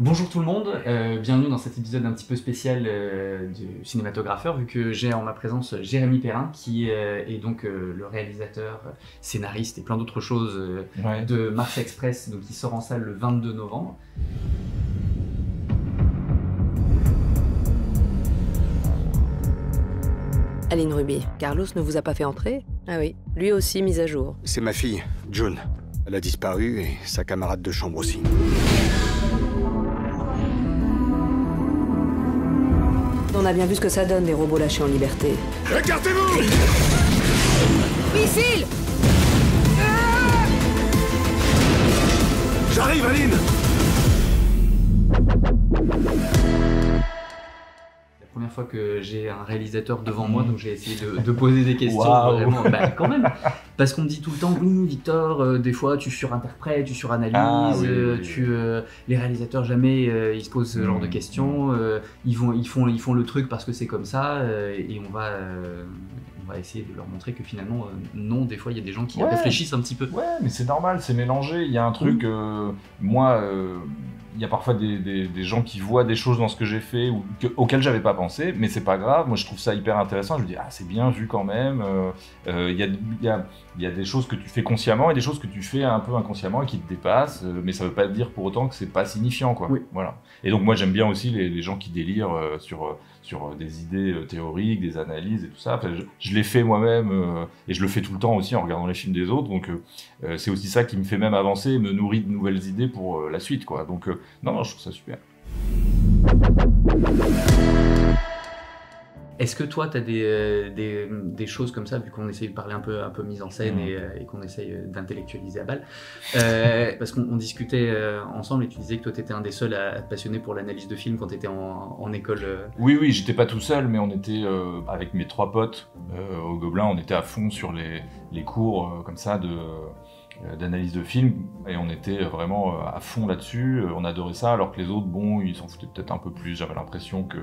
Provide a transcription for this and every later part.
Bonjour tout le monde, bienvenue dans cet épisode un petit peu spécial du cinématographeur, vu que j'ai en ma présence Jérémy Perrin, qui est donc le réalisateur, scénariste et plein d'autres choses de Mars Express, donc qui sort en salle le 22 novembre. Aline Ruby, Carlos ne vous a pas fait entrer? Ah oui, lui aussi mis à jour. C'est ma fille, June. Elle a disparu et sa camarade de chambre aussi. On a bien vu ce que ça donne, des robots lâchés en liberté. Écartez-vous! Missile! J'arrive, Aline! La première fois que j'ai un réalisateur devant moi, donc j'ai essayé de poser des questions, vraiment, quand même. Parce qu'on me dit tout le temps, oui, Victor, des fois tu surinterprètes, tu suranalyses, les réalisateurs jamais ils se posent ce genre de questions, ils font le truc parce que c'est comme ça, et on va essayer de leur montrer que finalement, non, des fois il y a des gens qui réfléchissent un petit peu. Ouais, mais c'est normal, c'est mélangé. Il y a un truc, il y a parfois des gens qui voient des choses dans ce que j'ai fait auxquelles j'avais pas pensé, mais c'est pas grave. Moi, je trouve ça hyper intéressant. Je me dis, ah, c'est bien vu quand même. Il y a des choses que tu fais consciemment et des choses que tu fais un peu inconsciemment et qui te dépassent, mais ça veut pas dire pour autant que c'est pas signifiant, quoi. Oui. Voilà. Et donc, moi, j'aime bien aussi les gens qui délirent sur des idées théoriques, des analyses et tout ça. Enfin, je l'ai fait moi-même et je le fais tout le temps aussi en regardant les films des autres. Donc, c'est aussi ça qui me fait même avancer et me nourrit de nouvelles idées pour la suite, quoi. Donc, non, je trouve ça super. Est-ce que toi, tu as des choses comme ça, vu qu'on essaye de parler un peu mise en scène et qu'on essaye d'intellectualiser à balle, parce qu'on discutait ensemble et tu disais que toi, tu étais un des seuls à te passionner pour l'analyse de films quand tu étais en école. Oui, j'étais pas tout seul, mais on était avec mes 3 potes au Gobelin, on était à fond sur les cours comme ça d'analyse de films, et on était vraiment à fond là-dessus. On adorait ça, alors que les autres, bon, ils s'en foutaient peut-être un peu plus. J'avais l'impression que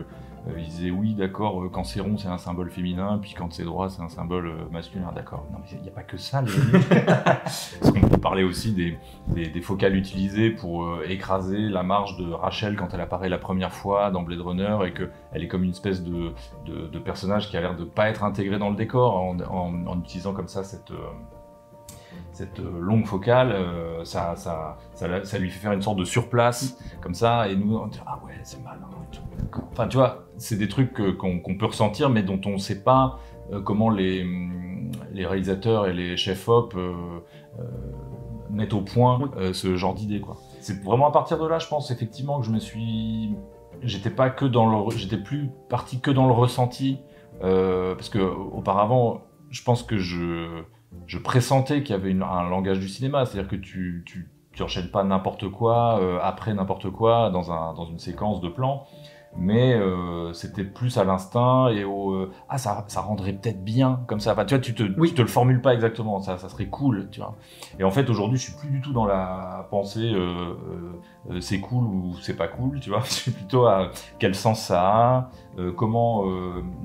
ils disaient oui, d'accord, quand c'est rond, c'est un symbole féminin, puis quand c'est droit, c'est un symbole masculin. D'accord, non, mais il n'y a pas que ça, les amis. Parce qu'on peut parler aussi des focales utilisées pour écraser la marge de Rachel quand elle apparaît la première fois dans Blade Runner, et qu'elle est comme une espèce de personnage qui a l'air de pas être intégré dans le décor, en utilisant comme ça cette longue focale, ça lui fait faire une sorte de surplace, comme ça, et nous, on dit « Ah ouais, c'est malin ». Enfin, tu vois, c'est des trucs qu'on peut ressentir, mais dont on ne sait pas comment les réalisateurs et les chefs-op mettent au point ce genre d'idée, quoi. C'est vraiment à partir de là, je pense, effectivement, que j'étais plus parti que dans le ressenti, parce que auparavant, je pense que je pressentais qu'il y avait un langage du cinéma, c'est-à-dire que tu enchaînes pas n'importe quoi après n'importe quoi dans une séquence de plans, mais c'était plus à l'instinct et ça rendrait peut-être bien comme ça. Enfin, tu vois, tu te le formules pas exactement, ça serait cool, tu vois. Et en fait, aujourd'hui, je suis plus du tout dans la pensée c'est cool ou c'est pas cool, tu vois. Je suis plutôt à quel sens ça a,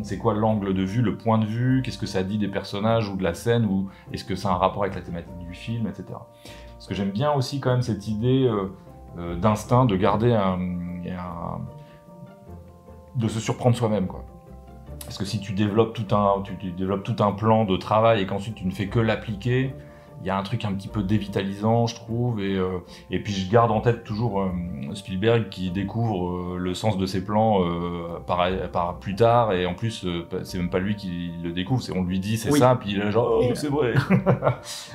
c'est quoi l'angle de vue, le point de vue, qu'est-ce que ça dit des personnages ou de la scène, ou est-ce que ça a un rapport avec la thématique du film, etc. Parce que j'aime bien aussi quand même cette idée d'instinct, de garder de se surprendre soi-même, quoi. Parce que si tu développes tout un plan de travail et qu'ensuite tu ne fais que l'appliquer, il y a un truc un petit peu dévitalisant, je trouve, et puis je garde en tête toujours Spielberg qui découvre le sens de ses plans par plus tard, et en plus c'est même pas lui qui le découvre, on lui dit c'est ça, puis il est genre oh, c'est vrai.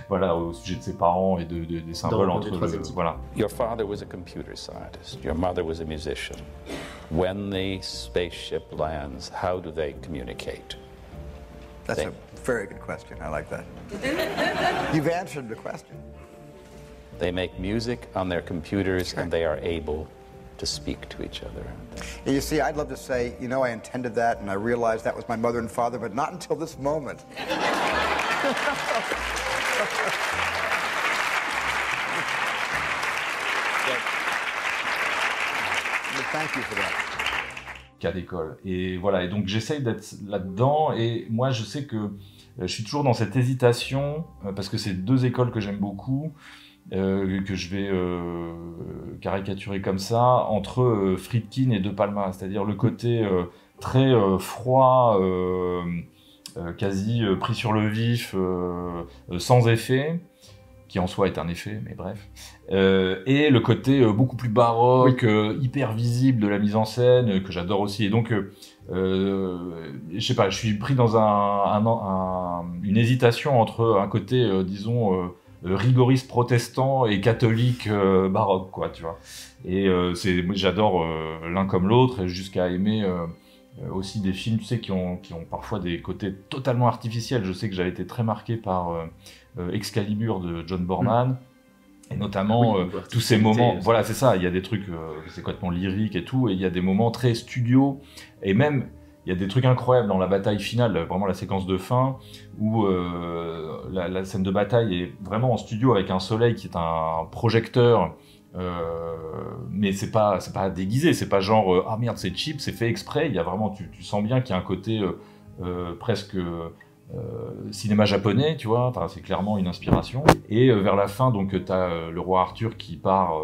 Voilà, au sujet de ses parents et des symboles entre voilà. Your father was a computer scientist, your mother was a musician. When the spaceship lands, how do they communicate? That's a very good question. I like that. You've answered the question. They make music on their computers, and they are able to speak to each other. And you see, I'd love to say, you know, I intended that, and I realized that was my mother and father, but not until this moment. Thank you for that. Cas d'école. Et voilà, et donc j'essaye d'être là-dedans, et moi je sais que je suis toujours dans cette hésitation, parce que c'est 2 écoles que j'aime beaucoup, que je vais caricaturer comme ça, entre Friedkin et De Palma, c'est-à-dire le côté très froid, quasi pris sur le vif, sans effet, qui en soi est un effet, mais bref, et le côté beaucoup plus baroque, hyper visible de la mise en scène, que j'adore aussi, et donc je sais pas, je suis pris dans une hésitation entre un côté, disons, rigoriste protestant et catholique baroque, quoi, tu vois. Et j'adore l'un comme l'autre, jusqu'à aimer aussi des films, tu sais, qui ont parfois des côtés totalement artificiels. Je sais que j'avais été très marqué par Excalibur de John Borman, et notamment tous ces moments, voilà, c'est ça, il y a des trucs, c'est complètement lyrique et tout, et il y a des moments très studio, et même il y a des trucs incroyables dans la bataille finale, vraiment la séquence de fin, où la scène de bataille est vraiment en studio avec un soleil qui est un projecteur, mais c'est pas déguisé, c'est pas genre ah merde c'est cheap, c'est fait exprès, il y a vraiment, tu sens bien qu'il y a un côté presque cinéma japonais, tu vois, c'est clairement une inspiration. Et vers la fin, donc t'as le roi Arthur qui part,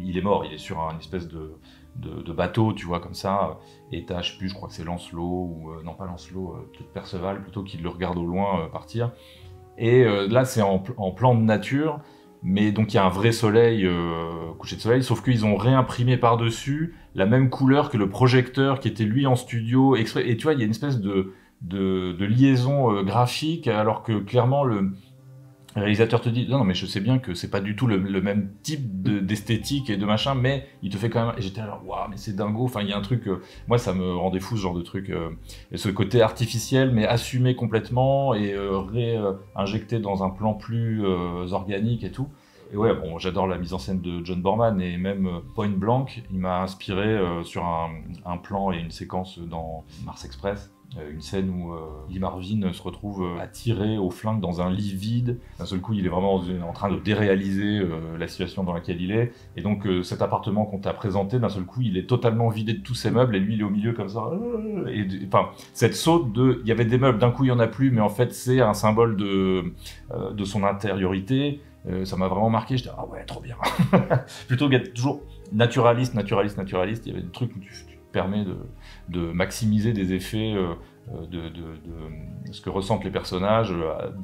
il est mort, il est sur une espèce de bateau, tu vois, comme ça, et t'as, je sais plus, je crois que c'est Lancelot, ou non pas Lancelot, Perceval plutôt, qui le regarde au loin partir. Et là c'est en plan de nature, mais donc il y a un vrai soleil, coucher de soleil, sauf qu'ils ont réimprimé par-dessus la même couleur que le projecteur qui était lui en studio exprès. Et tu vois, il y a une espèce de liaison graphique, alors que clairement le réalisateur te dit non mais je sais bien que c'est pas du tout le même type d'esthétique et de machin, mais il te fait quand même, et j'étais là waouh mais c'est dingo, enfin il y a un truc, moi ça me rendait fou ce genre de truc, et ce côté artificiel mais assumé complètement et injecté dans un plan plus organique et tout. Et ouais, bon, j'adore la mise en scène de John Borman, et même Point Blank, il m'a inspiré sur un plan et une séquence dans Mars Express. Une scène où Lee Marvin se retrouve attiré au flingue dans un lit vide. D'un seul coup, il est vraiment en train de déréaliser la situation dans laquelle il est. Et donc, cet appartement qu'on t'a présenté, d'un seul coup, il est totalement vidé de tous ses meubles, et lui, il est au milieu comme ça. Et enfin, cette saute il y avait des meubles, d'un coup, il y en a plus, mais en fait, c'est un symbole de son intériorité. Ça m'a vraiment marqué. J'étais ah ouais, trop bien. Plutôt qu'être toujours naturaliste. Il y avait des trucs où tu permet de maximiser des effets de ce que ressentent les personnages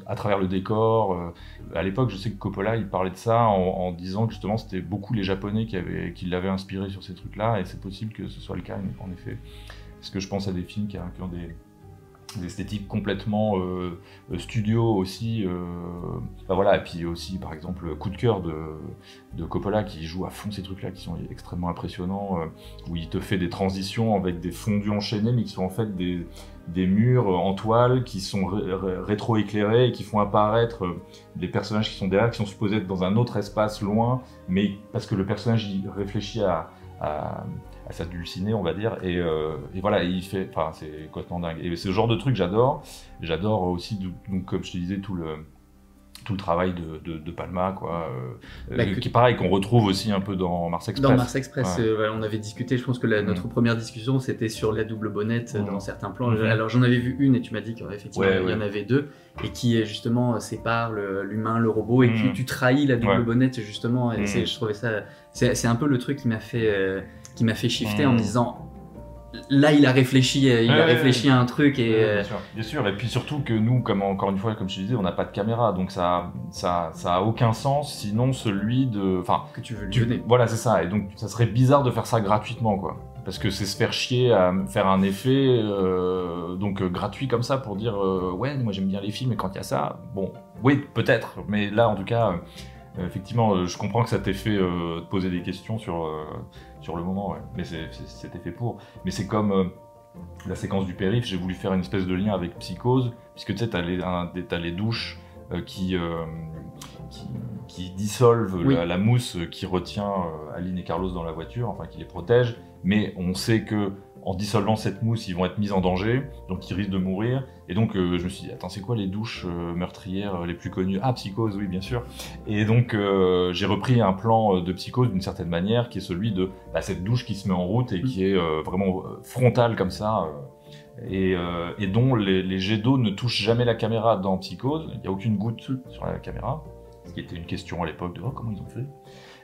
à travers le décor. À l'époque, je sais que Coppola, il parlait de ça en disant que justement c'était beaucoup les Japonais qui l'avaient inspiré sur ces trucs-là, et c'est possible que ce soit le cas en effet. Parce que je pense à des films qui ont des esthétiques complètement studio aussi, voilà. Et puis aussi par exemple Coup de cœur de Coppola, qui joue à fond ces trucs là qui sont extrêmement impressionnants, où il te fait des transitions avec des fondus enchaînés, mais qui sont en fait des murs en toile qui sont rétro-éclairés et qui font apparaître des personnages qui sont derrière, qui sont supposés être dans un autre espace loin, mais parce que le personnage il réfléchit à s'adulciner, on va dire, et voilà, c'est complètement dingue. Et c'est ce genre de truc j'adore. J'adore aussi, donc comme je te disais, tout le travail de Palma, quoi, qui est pareil, qu'on retrouve aussi un peu dans Mars Express. Dans Mars Express, ouais. On avait discuté, je pense que notre première discussion, c'était sur la double bonnette dans certains plans. Alors j'en avais vu une, et tu m'as dit qu'effectivement, il y en avait deux, et qui justement sépare l'humain, le robot, et puis tu trahis la double bonnette, justement, et je trouvais ça... C'est un peu le truc qui m'a fait shifter en me disant... Là, il a réfléchi à un truc, et bien sûr. Et puis surtout que nous, encore une fois, comme je te disais, on n'a pas de caméra, donc ça a aucun sens, sinon celui que tu veux lui donner. Voilà, c'est ça. Et donc, ça serait bizarre de faire ça gratuitement, quoi. Parce que c'est se faire chier à faire un effet gratuit comme ça pour dire ouais, moi j'aime bien les films, et quand il y a ça, bon, oui, peut-être, mais là, en tout cas. Effectivement, je comprends que ça t'ait fait te poser des questions sur le moment, ouais. Mais c'était fait pour. Mais c'est comme la séquence du périph', j'ai voulu faire une espèce de lien avec Psychose, puisque tu sais, t'as les douches qui dissolvent la mousse qui retient Aline et Carlos dans la voiture, enfin qui les protège, mais on sait que en dissolvant cette mousse, ils vont être mis en danger, donc ils risquent de mourir. Et donc je me suis dit, attends, c'est quoi les douches meurtrières les plus connues? Ah, Psychose, oui, bien sûr. Et donc j'ai repris un plan de Psychose d'une certaine manière, qui est celui de cette douche qui se met en route et qui est vraiment frontale comme ça, et dont les jets d'eau ne touchent jamais la caméra dans Psychose. Il n'y a aucune goutte sur la caméra. Ce qui était une question à l'époque de comment ils ont fait.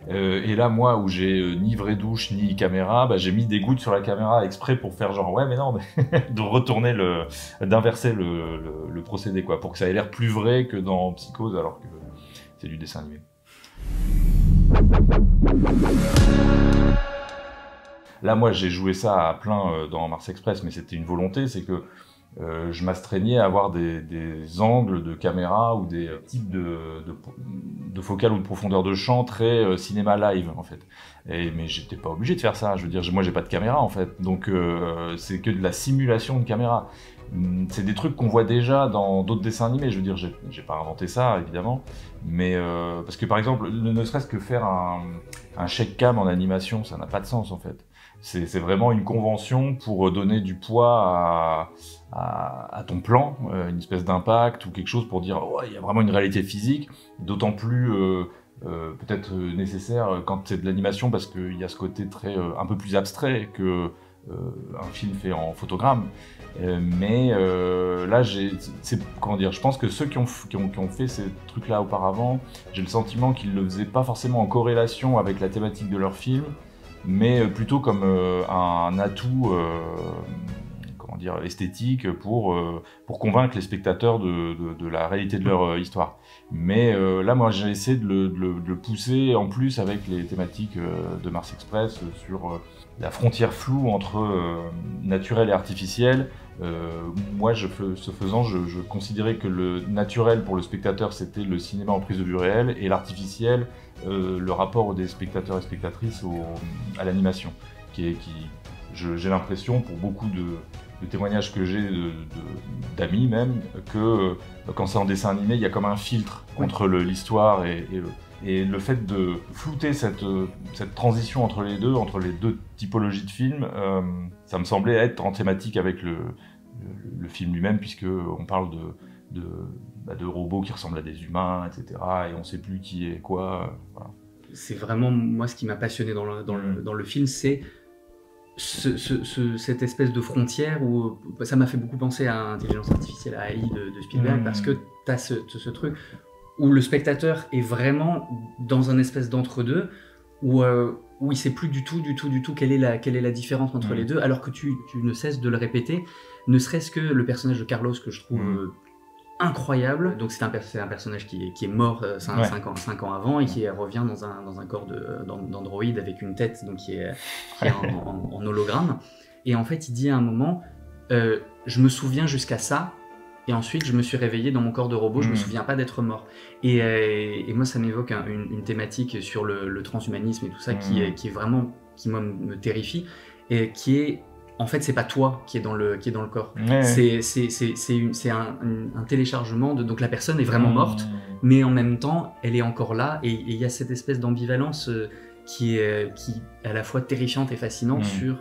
Et là, moi, où j'ai ni vraie douche ni caméra, j'ai mis des gouttes sur la caméra exprès pour faire genre ouais mais non, mais de retourner d'inverser le procédé quoi, pour que ça ait l'air plus vrai que dans Psychose alors que c'est du dessin animé. Là, moi, j'ai joué ça à plein dans Mars Express, mais c'était une volonté, c'est que je m'astreignais à avoir des angles de caméra ou des types de focale ou de profondeur de champ très cinéma live en fait. Mais j'étais pas obligé de faire ça. Je veux dire, moi j'ai pas de caméra en fait, donc c'est que de la simulation de caméra. C'est des trucs qu'on voit déjà dans d'autres dessins animés. Je veux dire, j'ai pas inventé ça évidemment, mais parce que par exemple, ne serait-ce que faire un shake cam en animation, ça n'a pas de sens en fait. C'est vraiment une convention pour donner du poids à ton plan, une espèce d'impact ou quelque chose pour dire oh, il y a vraiment une réalité physique, d'autant plus peut-être nécessaire quand c'est de l'animation parce qu'il y a ce côté très un peu plus abstrait que un film fait en photogramme. Mais là, comment dire, je pense que ceux qui ont fait ces trucs-là auparavant, j'ai le sentiment qu'ils le faisaient pas forcément en corrélation avec la thématique de leur film, mais plutôt comme un atout comment dire, esthétique pour convaincre les spectateurs de la réalité de leur histoire. Mais là, moi, j'ai essayé de le pousser en plus avec les thématiques de Mars Express sur la frontière floue entre naturel et artificiel. Moi, ce faisant, je considérais que le naturel pour le spectateur, c'était le cinéma en prise de vue réelle, et l'artificiel, le rapport des spectateurs et spectatrices à l'animation. J'ai l'impression, pour beaucoup de témoignages que j'ai d'amis même, que quand c'est en dessin animé, il y a comme un filtre entre l'histoire et le fait de flouter cette transition entre les deux typologies de films, ça me semblait être en thématique avec le film lui-même, puisqu'on parle de robots qui ressemblent à des humains, etc. Et on ne sait plus qui est quoi. Voilà. C'est vraiment, moi, ce qui m'a passionné dans le film, c'est cette espèce de frontière où ça m'a fait beaucoup penser à Intelligence artificielle, à AI de Spielberg, parce que tu as ce truc où le spectateur est vraiment dans un espèce d'entre-deux, où il ne sait plus du tout quelle est la différence entre les deux, alors que tu ne cesses de le répéter, ne serait-ce que le personnage de Carlos que je trouve incroyable. Donc c'est un personnage qui est mort 5 ans avant et qui revient dans un corps d'androïde avec une tête donc qui est en hologramme. Et en fait, il dit à un moment je me souviens jusqu'à ça, et ensuite je me suis réveillé dans mon corps de robot, je me souviens pas d'être mort. Et moi, ça m'évoque une thématique sur le transhumanisme et tout ça qui est vraiment, qui moi me terrifie, et qui est, en fait, c'est pas toi qui est dans le corps. C'est un téléchargement donc la personne est vraiment morte, mais en même temps, elle est encore là, et il y a cette espèce d'ambivalence qui est à la fois terrifiante et fascinante sur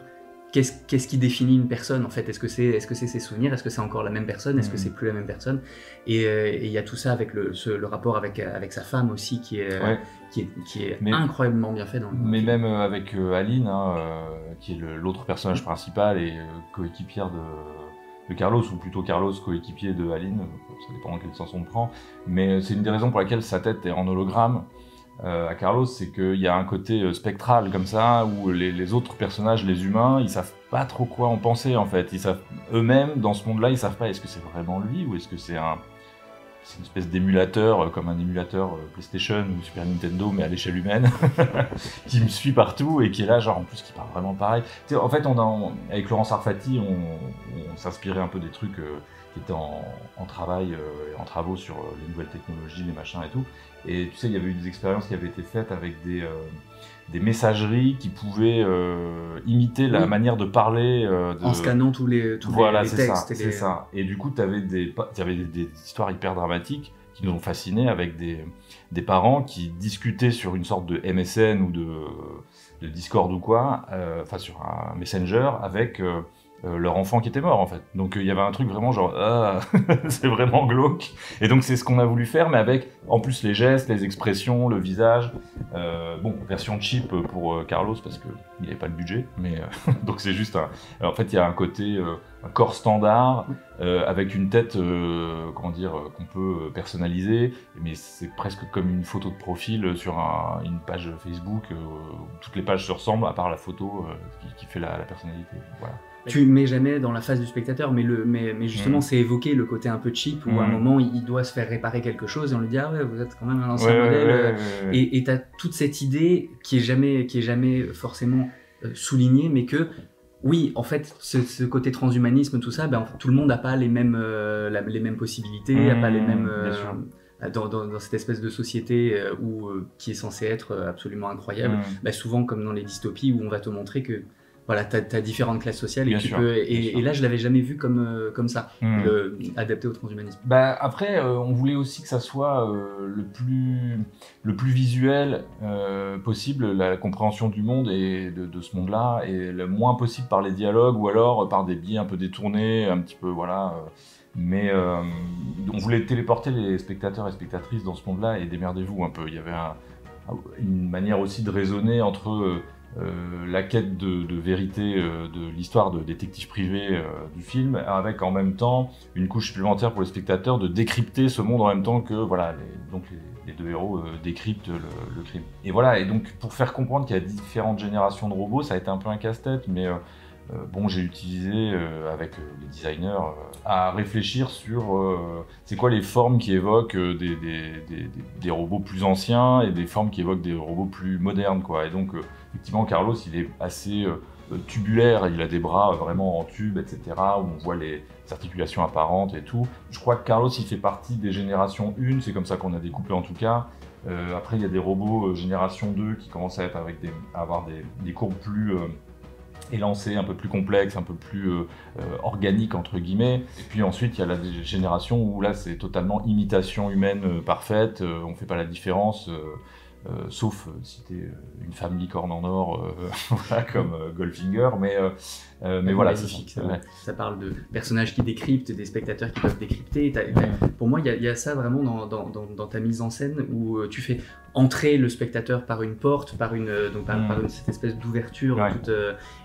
qu'est-ce qui définit une personne en fait. Est-ce que c'est ses souvenirs, est-ce que c'est encore la même personne, est-ce que c'est plus la même personne, et il y a tout ça avec le rapport avec sa femme aussi qui est incroyablement bien fait dans le film. Même avec Aline, qui est l'autre personnage principal et coéquipière de Carlos, ou plutôt Carlos coéquipier de Aline, ça dépend dans quel sens on le prend, mais c'est une des raisons pour laquelle sa tête est en hologramme à Carlos, c'est qu'il y a un côté spectral comme ça, où les autres personnages, les humains, ils savent pas trop quoi en penser en fait. Ils savent eux-mêmes, dans ce monde-là, ils savent pas est-ce que c'est vraiment lui ou est-ce que c'est une espèce d'émulateur, comme un émulateur PlayStation ou Super Nintendo, mais à l'échelle humaine, qui me suit partout et qui est là, genre en plus qui parle vraiment pareil. Tu sais, en fait, avec Laurence Arfati, on s'inspirait un peu des trucs qui étaient en travaux sur les nouvelles technologies, les machins et tout. Et tu sais, il y avait eu des expériences qui avaient été faites avec des messageries qui pouvaient imiter la manière de parler. En scannant tous les textes. C'est ça. Et du coup, tu avais des histoires hyper dramatiques qui nous ont fascinés, avec des parents qui discutaient sur une sorte de MSN ou de Discord ou quoi, enfin sur un Messenger, avec leur enfant qui était mort en fait. Donc il y avait un truc vraiment genre c'est vraiment glauque, et donc c'est ce qu'on a voulu faire, mais avec en plus les gestes, les expressions, le visage, version cheap pour Carlos parce que il n'avait pas le budget, mais donc c'est juste en fait il y a un côté un corps standard avec une tête, comment dire, qu'on peut personnaliser, mais c'est presque comme une photo de profil sur une page Facebook, où toutes les pages se ressemblent, à part la photo qui fait la personnalité. Voilà. Tu mets jamais dans la face du spectateur, mais justement c'est évoqué le côté un peu cheap où à un moment il doit se faire réparer quelque chose et on lui dit ah ouais vous êtes quand même un ancien modèle et t'as toute cette idée qui est jamais forcément soulignée, mais que oui en fait ce côté transhumanisme tout ça, ben, tout le monde n'a pas les mêmes possibilités, n'a pas les mêmes dans cette espèce de société qui est censée être absolument incroyable, ben, souvent comme dans les dystopies où on va te montrer que voilà, t'as différentes classes sociales et là je l'avais jamais vu comme ça, adapté au transhumanisme. Bah, après, on voulait aussi que ça soit le plus visuel possible, la compréhension du monde et de ce monde-là, et le moins possible par les dialogues ou alors par des biais un peu détournés, un petit peu voilà. Mais on voulait téléporter les spectateurs et spectatrices dans ce monde-là et démerdez-vous un peu. Il y avait une manière aussi de raisonner entre la quête de vérité de l'histoire de détective privé du film, avec en même temps une couche supplémentaire pour les spectateurs de décrypter ce monde en même temps que voilà, les deux héros décryptent le crime. Et voilà, et donc pour faire comprendre qu'il y a différentes générations de robots, ça a été un peu un casse-tête, mais bon, j'ai utilisé avec les designers à réfléchir sur c'est quoi les formes qui évoquent des robots plus anciens et des formes qui évoquent des robots plus modernes, quoi. Et donc effectivement, Carlos, il est assez tubulaire, il a des bras vraiment en tube, etc., où on voit les articulations apparentes et tout. Je crois que Carlos, il fait partie des générations 1, c'est comme ça qu'on a découpé en tout cas. Après, il y a des robots génération 2 qui commencent à avoir des courbes plus élancées, un peu plus complexes, un peu plus organiques, entre guillemets. Et puis ensuite, il y a la génération où là, c'est totalement imitation humaine parfaite, on ne fait pas la différence. Sauf si t'es une femme licorne en or, voilà, comme Goldfinger, mais voilà, magnifique, ça parle de personnages qui décryptent, des spectateurs qui peuvent décrypter. Pour moi, il y a ça vraiment dans ta mise en scène où tu fais entrer le spectateur par une porte, par cette espèce d'ouverture,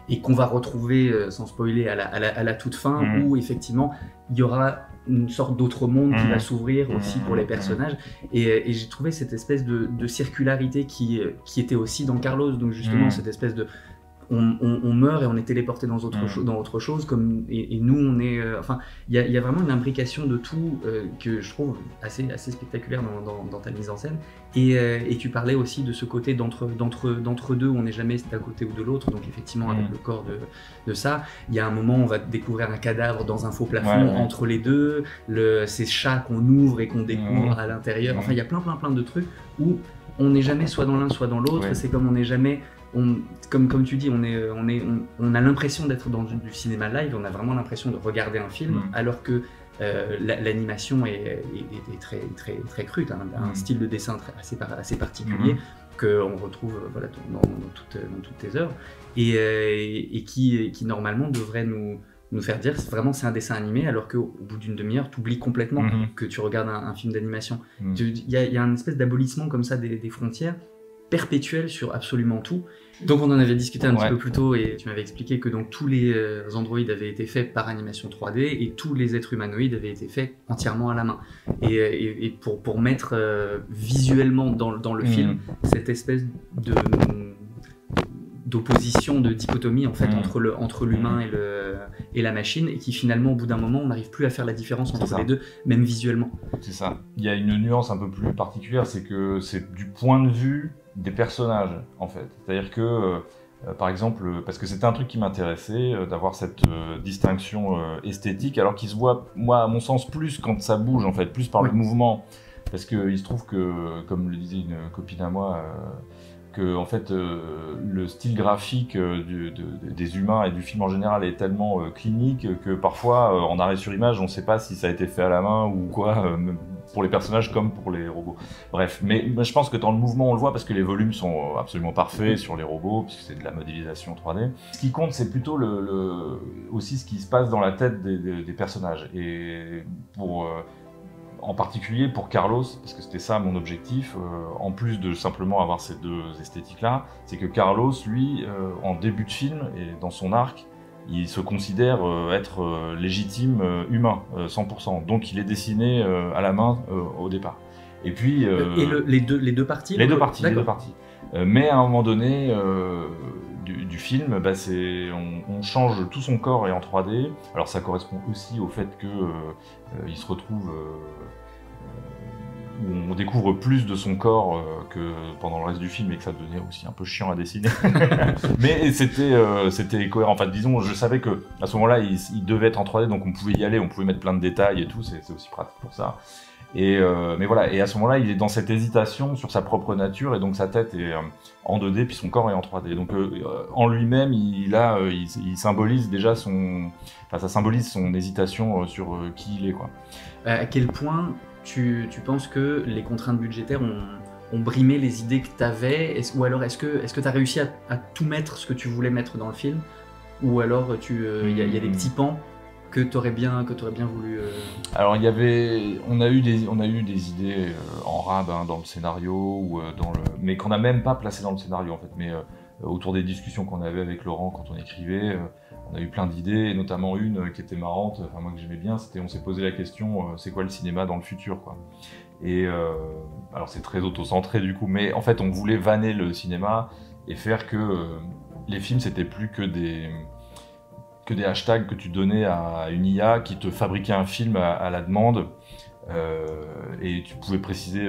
et qu'on va retrouver, sans spoiler, à la toute fin, où effectivement il y aura une sorte d'autre monde qui va s'ouvrir aussi pour les personnages, et j'ai trouvé cette espèce de circularité qui était aussi dans Carlos, donc justement cette espèce de on meurt et on est téléporté dans autre chose, comme, et nous on est enfin il y a vraiment une imbrication de tout que je trouve assez spectaculaire dans ta mise en scène, et tu parlais aussi de ce côté d'entre deux où on n'est jamais d'un côté ou de l'autre, donc effectivement avec le corps de ça, il y a un moment où on va découvrir un cadavre dans un faux plafond entre les deux, ces chats qu'on ouvre et qu'on découvre à l'intérieur, enfin il y a plein de trucs où on n'est jamais soit dans l'un soit dans l'autre, c'est comme on n'est jamais comme tu dis, on a l'impression d'être dans du cinéma live, on a vraiment l'impression de regarder un film, alors que l'animation est très crue, un style de dessin assez particulier qu'on retrouve voilà, dans toutes tes œuvres, et qui normalement devrait nous faire dire vraiment c'est un dessin animé, alors qu'au bout d'une demi-heure tu oublies complètement que tu regardes un film d'animation. Il y a une espèce d'abolissement comme ça des frontières perpétuel sur absolument tout. Donc on en avait discuté un petit peu plus tôt, et tu m'avais expliqué que donc tous les androïdes avaient été faits par animation 3D et tous les êtres humanoïdes avaient été faits entièrement à la main. Et pour mettre visuellement dans le film cette espèce d'opposition, de dichotomie en fait entre l'humain et la machine, et qui finalement au bout d'un moment on n'arrive plus à faire la différence entre les deux, même visuellement. C'est ça. Il y a une nuance un peu plus particulière, c'est que c'est du point de vue des personnages en fait. C'est-à-dire que par exemple, parce que c'était un truc qui m'intéressait, d'avoir cette distinction esthétique, alors qu'il se voit, moi à mon sens, plus quand ça bouge en fait, plus par le mouvement, parce qu'il se trouve que, comme le disait une copine à moi, que en fait le style graphique des humains et du film en général est tellement clinique que parfois en arrêt sur image on ne sait pas si ça a été fait à la main ou quoi, pour les personnages comme pour les robots. Bref, mais je pense que dans le mouvement on le voit parce que les volumes sont absolument parfaits sur les robots, puisque c'est de la modélisation 3D. Ce qui compte, c'est plutôt aussi ce qui se passe dans la tête des personnages, et en particulier pour Carlos, parce que c'était ça mon objectif, en plus de simplement avoir ces deux esthétiques-là, c'est que Carlos, lui, en début de film et dans son arc, il se considère être légitime humain, 100%. Donc il est dessiné à la main au départ. Et puis les deux parties. Les deux parties. Mais à un moment donné du film, bah, on change tout son corps est en 3D. Alors ça correspond aussi au fait que il se retrouve où on découvre plus de son corps que pendant le reste du film et que ça devenait aussi un peu chiant à dessiner. Mais c'était cohérent. Enfin, disons, je savais que à ce moment-là, il devait être en 3D, donc on pouvait y aller, on pouvait mettre plein de détails et tout. C'est aussi pratique pour ça. Mais voilà. Et à ce moment-là, il est dans cette hésitation sur sa propre nature et donc sa tête est en 2D puis son corps est en 3D. Donc en lui-même, il symbolise déjà ça symbolise son hésitation sur qui il est, quoi. À quel point tu penses que les contraintes budgétaires ont brimé les idées que tu avais, ou alors est-ce que tu as réussi à tout mettre ce que tu voulais mettre dans le film, ou alors il y a des petits pans que tu aurais bien voulu Alors on a eu des idées en rab dans le scénario mais qu'on n'a même pas placé dans le scénario en fait, mais autour des discussions qu'on avait avec Laurent quand on écrivait, on a eu plein d'idées, et notamment une qui était marrante, enfin moi que j'aimais bien, c'était on s'est posé la question c'est quoi le cinéma dans le futur, quoi. Et alors c'est très auto-centré du coup, mais en fait on voulait vanner le cinéma et faire que les films c'était plus que des hashtags que tu donnais à une IA qui te fabriquait un film à la demande, et tu pouvais préciser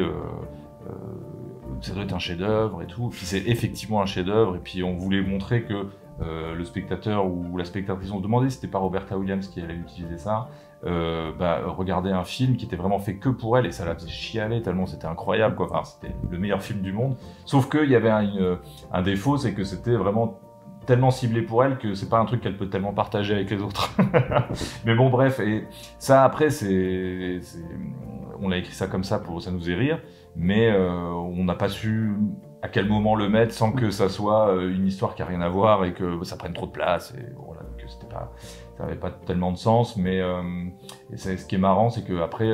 ça doit être un chef-d'œuvre et tout, puis c'est effectivement un chef-d'œuvre, et puis on voulait montrer que le spectateur ou la spectatrice, on se demandait si c'était pas Roberta Williams qui allait utiliser ça, regarder un film qui était vraiment fait que pour elle, et ça la faisait chialer tellement c'était incroyable, quoi. Enfin, c'était le meilleur film du monde, sauf qu'il y avait un défaut, c'est que c'était vraiment tellement ciblé pour elle que c'est pas un truc qu'elle peut tellement partager avec les autres. Mais bon, bref, et ça après on a écrit ça comme ça ça nous faisait rire, mais on n'a pas su à quel moment le mettre sans que ça soit une histoire qui a rien à voir et que ça prenne trop de place, et voilà, que ça n'avait pas tellement de sens. Mais ce qui est marrant, c'est qu'après,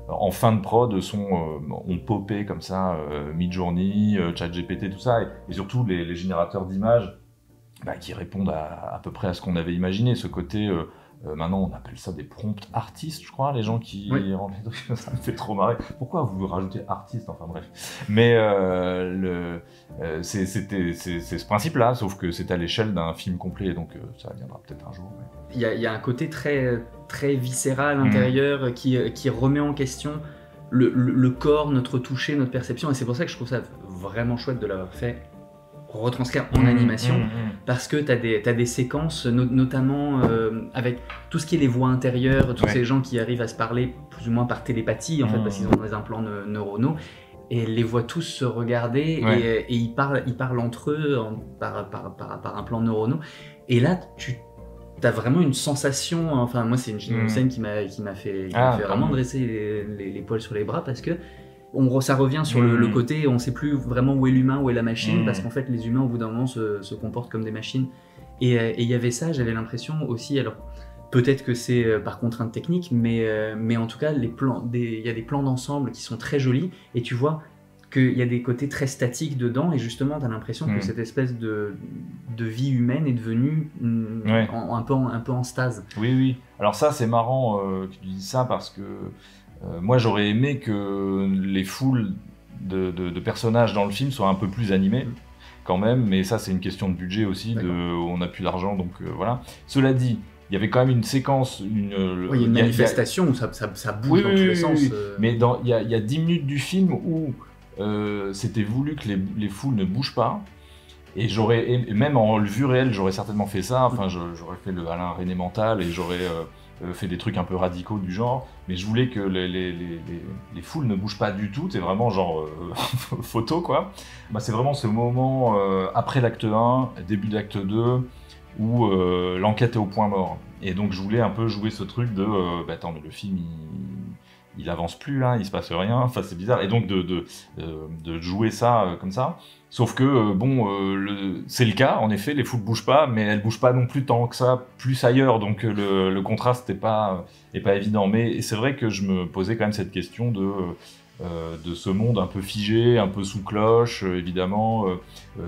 en fin de prod, on popait comme ça Midjourney, ChatGPT, tout ça, et surtout les générateurs d'images qui répondent à peu près à ce qu'on avait imaginé, ce côté maintenant on appelle ça des prompts artistes, je crois, les gens qui rendent les trucs, ça me fait trop marrer. Pourquoi vous rajoutez artiste, enfin bref. Mais c'est ce principe-là, sauf que c'est à l'échelle d'un film complet, donc ça viendra peut-être un jour. Mais... Il y a un côté très, très viscéral à l'intérieur qui remet en question le corps, notre toucher, notre perception, et c'est pour ça que je trouve ça vraiment chouette de l'avoir fait retranscrire en animation, parce que t'as des séquences, notamment avec tout ce qui est les voix intérieures, tous ces gens qui arrivent à se parler plus ou moins par télépathie, en fait, parce qu'ils ont des implants neuronaux, et les voit tous se regarder, et ils parlent entre eux par implants neuronaux, et là t'as vraiment une sensation, enfin moi c'est une scène qui m'a fait vraiment dresser les poils sur les bras, parce que ça revient sur le côté, on ne sait plus vraiment où est l'humain, où est la machine, parce qu'en fait les humains au bout d'un moment se comportent comme des machines. Et il y avait ça, j'avais l'impression aussi, alors peut-être que c'est par contrainte technique, mais en tout cas il y a des plans d'ensemble qui sont très jolis, et tu vois qu'il y a des côtés très statiques dedans, et justement tu as l'impression que cette espèce de vie humaine est devenue un peu en stase. Oui. Alors ça c'est marrant que tu dises ça, parce que moi j'aurais aimé que les foules de personnages dans le film soient un peu plus animées quand même, mais ça c'est une question de budget aussi, on n'a plus d'argent, donc voilà. Cela dit, il y avait quand même une séquence, il y a une manifestation où ça bouge dans tous les sens. Mais il y a 10 minutes du film où c'était voulu que les foules ne bougent pas, et même en vue réelle j'aurais certainement fait ça, enfin j'aurais fait le Alain René mental, et j'aurais fait des trucs un peu radicaux du genre, mais je voulais que les foules ne bougent pas du tout, c'est vraiment genre photo, quoi. C'est vraiment ce moment après l'acte 1, début d'acte 2, où l'enquête est au point mort. Et donc je voulais un peu jouer ce truc de attends, mais le film il avance plus là, il se passe rien, enfin c'est bizarre, et donc de jouer ça comme ça. Sauf que c'est le cas, en effet, les foules bougent pas, mais elles bougent pas non plus tant que ça, plus ailleurs, donc le contraste est pas évident. Mais c'est vrai que je me posais quand même cette question de de ce monde un peu figé, un peu sous cloche, évidemment,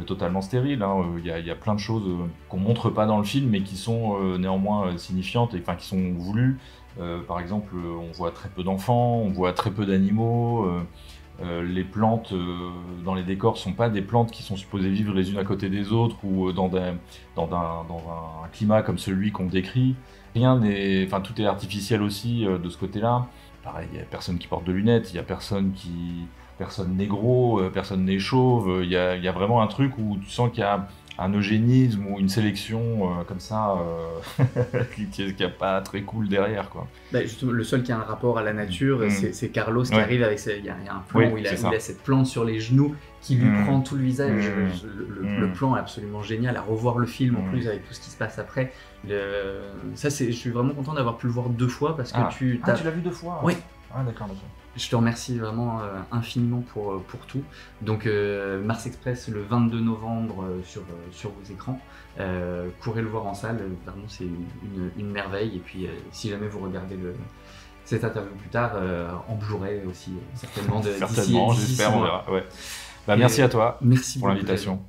totalement stérile. Il y a plein de choses qu'on montre pas dans le film, mais qui sont néanmoins signifiantes et qui sont voulues. Par exemple, on voit très peu d'enfants, on voit très peu d'animaux. Les plantes dans les décors sont pas des plantes qui sont supposées vivre les unes à côté des autres ou dans un climat comme celui qu'on décrit. Rien n'est, tout est artificiel aussi de ce côté-là. Pareil, il y a personne qui porte de lunettes, il y a personne n'est gros, personne n'est chauve. Il y a vraiment un truc où tu sens qu'il y a un eugénisme ou une sélection comme ça qui est pas très cool derrière, quoi. Bah, justement, le seul qui a un rapport à la nature, c'est Carlos qui arrive avec il y a un plan où il a cette plante sur les genoux qui lui prend tout le visage. Le plan est absolument génial. À revoir le film en plus avec tout ce qui se passe après. Je suis vraiment content d'avoir pu le voir 2 fois parce que tu l'as vu 2 fois? Oui. Ah d'accord. Je te remercie vraiment infiniment pour tout. Donc Mars Express le 22 novembre sur vos écrans. Courez le voir en salle, vraiment c'est une merveille. Et puis si jamais vous regardez cette interview plus tard, en Blu-ray aussi, certainement. Certainement, j'espère, on verra. Ouais. Merci à toi pour l'invitation.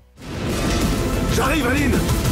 J'arrive, Aline!